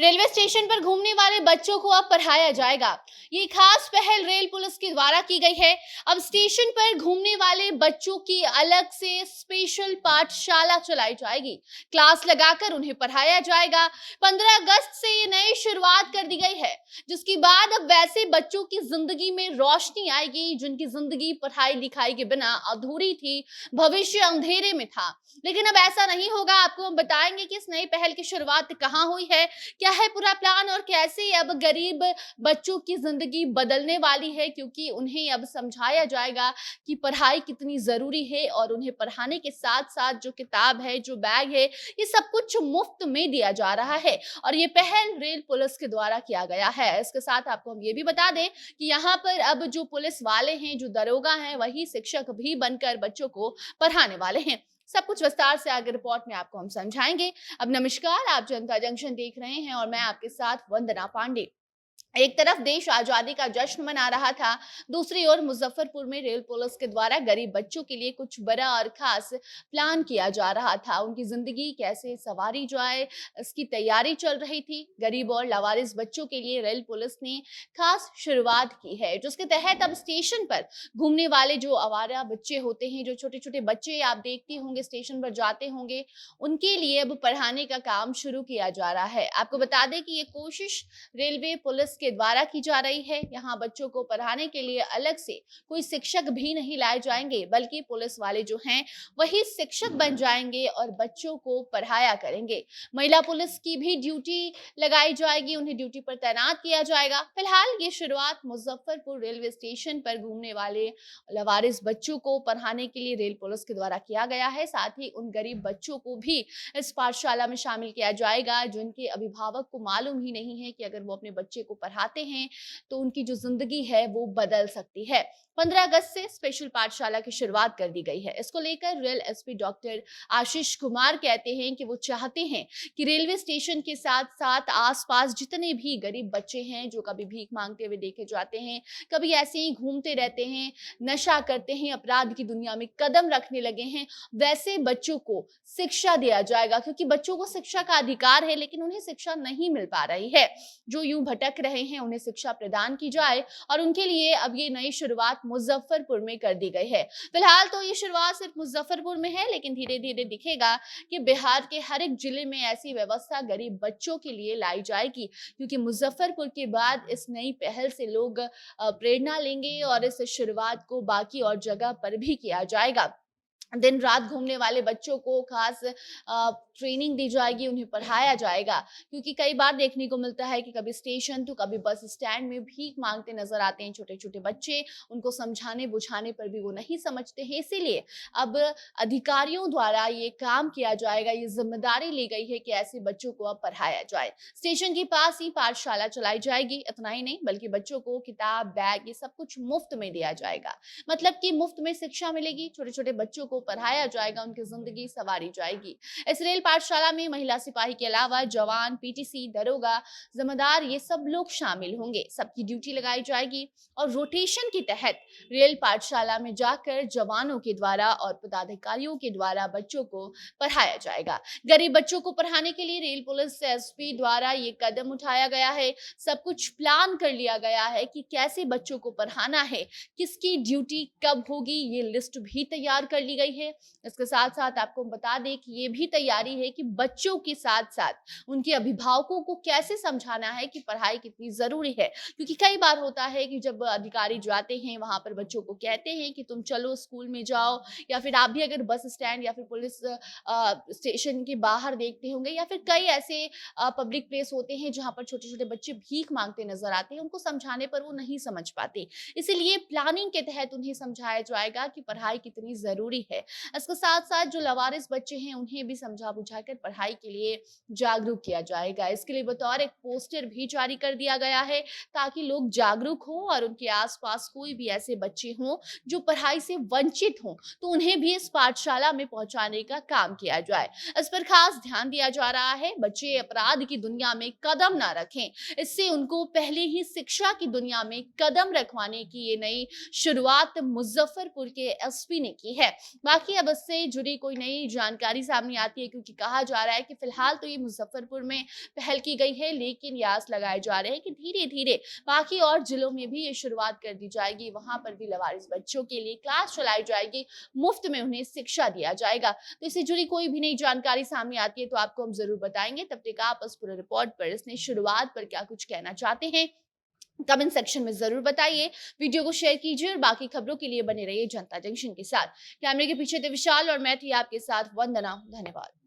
Railway station पर घूमने वाले बच्चों को अब पढ़ाया जाएगा। ये खास पहल रेल पुलिस के द्वारा की गई है। अब स्टेशन पर घूमने वाले बच्चों की अलग से स्पेशल पाठशाला चलाई जाएगी। क्लास लगाकर उन्हें पढ़ाया जाएगा। 15 अगस्त से ये नई शुरुआत कर दी गई है, जिसके बाद अब वैसे बच्चों की जिंदगी में रोशनी आएगी जिनकी जिंदगी पढ़ाई लिखाई के बिना अधूरी थी, भविष्य अंधेरे में था। लेकिन अब ऐसा नहीं होगा। आपको हम बताएंगे कि इस नई पहल की शुरुआत कहाँ हुई है, क्या है पूरा प्लान और कैसे अब गरीब बच्चों की जिंदगी बदलने वाली है, क्योंकि उन्हें अब समझाया जाएगा कि पढ़ाई कितनी जरूरी है और उन्हें पढ़ाने के साथ साथ जो किताब है, जो बैग है, ये सब कुछ मुफ्त में दिया जा रहा है। और ये पहल रेल पुलिस के द्वारा किया गया है। इसके साथ आपको हम ये भी बता दें कि यहाँ पर अब जो पुलिस वाले हैं, जो दरोगा हैं, वही शिक्षक भी बनकर बच्चों को पढ़ाने वाले हैं। सब कुछ विस्तार से आगे रिपोर्ट में आपको हम समझाएंगे। अब नमस्कार, आप जनता जंक्शन देख रहे हैं और मैं आपके साथ वंदना पांडे। एक तरफ देश आजादी का जश्न मना रहा था, दूसरी ओर मुजफ्फरपुर में रेल पुलिस के द्वारा गरीब बच्चों के लिए कुछ बड़ा और खास प्लान किया जा रहा था। उनकी जिंदगी कैसे संवारी जाए, इसकी तैयारी चल रही थी। गरीब और लावारिस बच्चों के लिए रेल पुलिस ने खास शुरुआत की है, जिसके तहत अब स्टेशन पर घूमने वाले जो आवारा बच्चे होते हैं, जो छोटे छोटे बच्चे आप देखते होंगे स्टेशन पर जाते होंगे, उनके लिए अब पढ़ाने का काम शुरू किया जा रहा है। आपको बता दें कि ये कोशिश रेलवे पुलिस के द्वारा की जा रही है। यहाँ बच्चों को पढ़ाने के लिए अलग से कोई शिक्षक भी नहीं लाए जाएंगे, बल्कि पुलिस वाले जो हैं वही शिक्षक बन जाएंगे और बच्चों को पढ़ाया करेंगे। महिला पुलिस की भी ड्यूटी लगाई जाएगी, उन्हें ड्यूटी पर तैनात किया जाएगा। फिलहाल ये शुरुआत मुजफ्फरपुर रेलवे स्टेशन पर घूमने वाले लवारिस बच्चों को पढ़ाने के लिए रेल पुलिस के द्वारा किया गया है। साथ ही उन गरीब बच्चों को भी इस पाठशाला में शामिल किया जाएगा जिनके अभिभावक को मालूम ही नहीं है कि अगर वो अपने बच्चे को पढ़ाते हैं तो उनकी जो जिंदगी है वो बदल सकती है। 15 अगस्त से स्पेशल पाठशाला की शुरुआत कर दी गई है। इसको लेकर rail SP doctor Ashish Kumar कहते हैं कि वो चाहते हैं कि रेलवे स्टेशन के साथ साथ आसपास जितने भी गरीब बच्चे हैं जो कभी भीख मांगते हुए देखे जाते हैं, कभी ऐसे ही घूमते रहते हैं, नशा करते हैं, अपराध की दुनिया में कदम रखने लगे हैं, वैसे बच्चों को शिक्षा दिया जाएगा। क्योंकि बच्चों को शिक्षा का अधिकार है, लेकिन उन्हें शिक्षा नहीं मिल पा रही है। जो यूं भटक रहे हैं उन्हें शिक्षा प्रदान की जाए और उनके लिए अब ये नई शुरुआत मुजफ्फरपुर में कर दी गई है। फिलहाल तो ये शुरुआत सिर्फ मुजफ्फरपुर में है, लेकिन धीरे धीरे दिखेगा कि बिहार के हर एक जिले में ऐसी व्यवस्था गरीब बच्चों के लिए लाई जाएगी, क्योंकि मुजफ्फरपुर के बाद इस नई पहल से लोग प्रेरणा लेंगे और इस शुरुआत को बाकी और जगह पर भी किया जाएगा। दिन रात घूमने वाले बच्चों को खास ट्रेनिंग दी जाएगी, उन्हें पढ़ाया जाएगा। क्योंकि कई बार देखने को मिलता है कि कभी स्टेशन तो कभी बस स्टैंड में भीख मांगते नजर आते हैं छोटे छोटे बच्चे, उनको समझाने बुझाने पर भी वो नहीं समझते हैं। इसीलिए अब अधिकारियों द्वारा ये काम किया जाएगा, ये जिम्मेदारी ली गई है कि ऐसे बच्चों को अब पढ़ाया जाए। स्टेशन के पास ही पाठशाला चलाई जाएगी। इतना ही नहीं, बल्कि बच्चों को किताब, बैग, ये सब कुछ मुफ्त में दिया जाएगा। मतलब कि मुफ्त में शिक्षा मिलेगी, छोटे छोटे बच्चों को पढ़ाया जाएगा, उनकी जिंदगी संवारी जाएगी। इस रेल पाठशाला में महिला सिपाही के अलावा जवान, पीटीसी, दरोगा, जमादार, ये सब लोग शामिल होंगे। सबकी ड्यूटी लगाई जाएगी और रोटेशन के तहत रेल पाठशाला में जाकर जवानों के द्वारा और पदाधिकारियों के द्वारा बच्चों को पढ़ाया जाएगा। गरीब बच्चों को पढ़ाने के लिए रेल पुलिस एसपी द्वारा ये कदम उठाया गया है। सब कुछ प्लान कर लिया गया है कि कैसे बच्चों को पढ़ाना है, किसकी ड्यूटी कब होगी, ये लिस्ट भी तैयार कर ली गई है। इसके साथ साथ आपको बता दें कि ये भी तैयारी है कि बच्चों के साथ साथ उनके अभिभावकों को कैसे समझाना है कि पढ़ाई कितनी जरूरी है। क्योंकि कई बार होता है कि जब अधिकारी जाते हैं वहां पर बच्चों को कहते हैं कि तुम चलो स्कूल में जाओ, या फिर आप भी अगर बस स्टैंड या फिर पुलिस स्टेशन के बाहर देखते होंगे, या फिर कई ऐसे पब्लिक प्लेस होते हैं जहां पर छोटे छोटे बच्चे भीख मांगते नजर आते हैं, उनको समझाने पर वो नहीं समझ पाते। इसीलिए प्लानिंग के तहत उन्हें समझाया जाएगा कि पढ़ाई कितनी जरूरी है। इसके साथ साथ जो लवारिस बच्चे हैं उन्हें भी समझा बुझाकर पढ़ाई के लिए जागरूक किया जाएगा। इसके लिए बतौर एक पोस्टर भी जारी कर दिया गया है, ताकि लोग जागरूक हों और उनके आसपास कोई भी ऐसे बच्चे हों जो पढ़ाई से वंचित हों, तो उन्हें भी इस पाठशाला में पहुंचाने का काम किया जाए। इस पर खास ध्यान दिया जा रहा है, बच्चे अपराध की दुनिया में कदम ना रखें। इससे उनको पहले ही शिक्षा की दुनिया में कदम रखवाने की ये नई शुरुआत मुजफ्फरपुर के एसपी ने की है। बाकी अब इससे जुड़ी कोई नई जानकारी सामने आती है, क्योंकि कहा जा रहा है कि फिलहाल तो ये मुजफ्फरपुर में पहल की गई है, लेकिन ये आस लगाए जा रहे हैं कि धीरे धीरे बाकी और जिलों में भी ये शुरुआत कर दी जाएगी। वहां पर भी लवारिस बच्चों के लिए क्लास चलाई जाएगी, मुफ्त में उन्हें शिक्षा दिया जाएगा। तो इससे जुड़ी कोई भी नई जानकारी सामने आती है तो आपको हम जरूर बताएंगे। तब तक आप इस पूरे रिपोर्ट पर, इसने शुरुआत पर क्या कुछ कहना चाहते हैं, कमेंट सेक्शन में जरूर बताइए। वीडियो को शेयर कीजिए और बाकी खबरों के लिए बने रहिए जनता जंक्शन के साथ। कैमरे के पीछे थे विशाल और मैं थी आपके साथ वंदना। धन्यवाद।